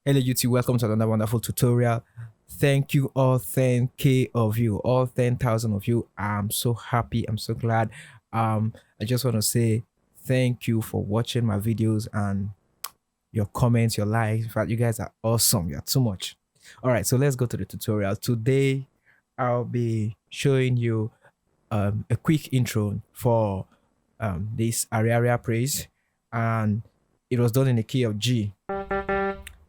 Hello YouTube, welcome to another wonderful tutorial. Thank you all 10k of you, all 10,000 of you. I'm so happy, I'm so glad. I just want to say thank you for watching my videos and your comments, your likes. In fact, you guys are awesome. You're too much. All right, so let's go to the tutorial. Today I'll be showing you a quick intro for this Ariaria praise, and it was done in the key of G.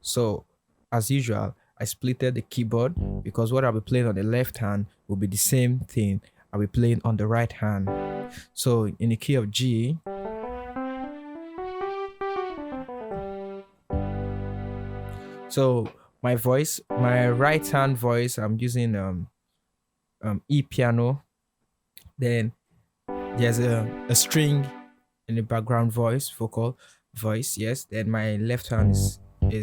So as usual, I splitted the keyboard because what I'll be playing on the left hand will be the same thing I'll be playing on the right hand. So in the key of G, so my voice, my right hand voice, I'm using E piano. Then there's a string in the background voice, vocal voice, yes. Then my left hand is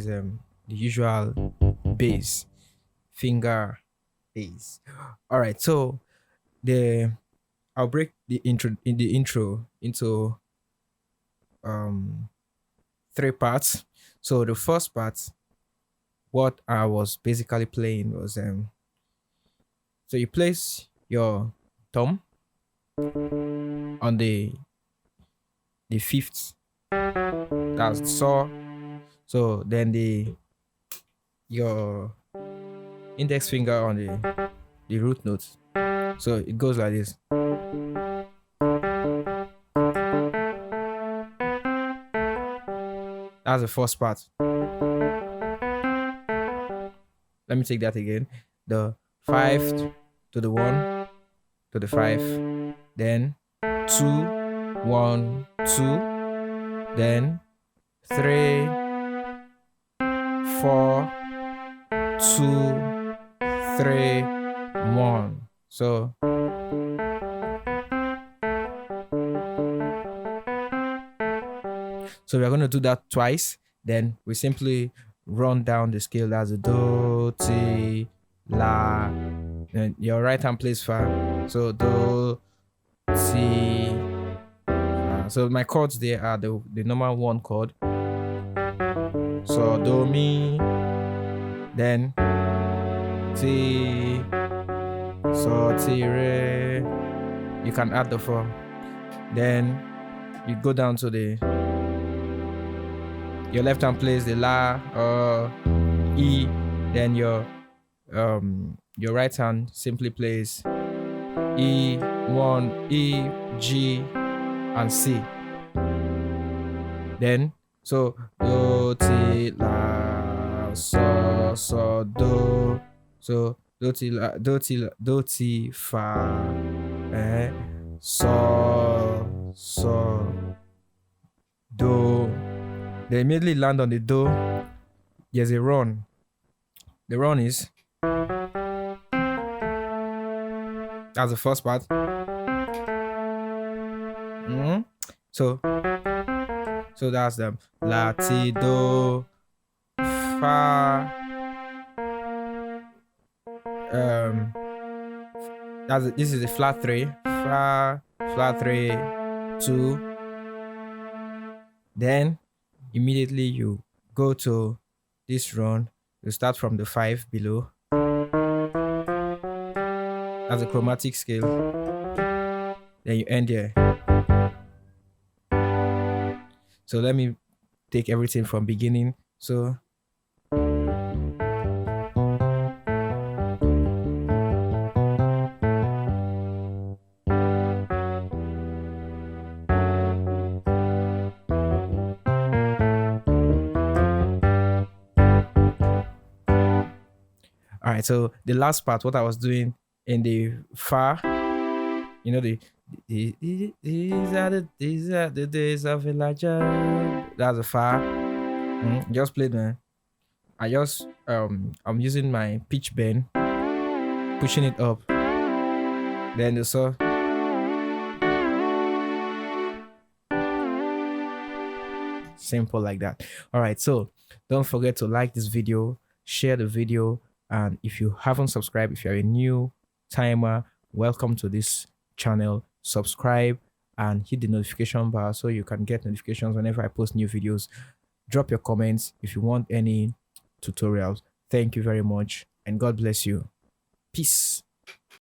the usual bass, finger bass. All right, so I'll break the intro into three parts. So the first part, what I was basically playing was so you place your thumb on the fifth, that's saw. So then your index finger on the root note. So it goes like this. That's the first part. Let me take that again. The 5 to the 1 to the 5, then 2 1 2, then 3 4 2 3 1. So we're going to do that twice. Then we simply run down the scale. That's a do, ti, la. And your right hand plays fa. So do, ti, fa. So my chords there are the normal one chord. So do, mi, then ti, so, ti, re. You can add the fa. Then you go down to your left hand plays the la, E, then your right hand simply plays E1, E, G, and C. Then so do, ti, la, so, do. So do, ti, la, do, ti, fa, so, do. They immediately land on the do. There's a run. The run is, that's the first part. So that's the la, ti, do, fa. This is a flat 3, fa, flat 3, 2. Then immediately you go to this run. You start from the 5 below. That's a chromatic scale. Then you end here. So let me take everything from beginning. So all right, so the last part, what I was doing in the fa, you know, these are the days of Elijah. That's a fa. Just played, man. I'm using my pitch bend, pushing it up. Then the saw. Simple like that. All right, so don't forget to like this video, share the video, and if you haven't subscribed, if you're a new timer, welcome to this channel. Subscribe and hit the notification bar so you can get notifications whenever I post new videos. Drop your comments if you want any tutorials. Thank you very much, and God bless you. Peace.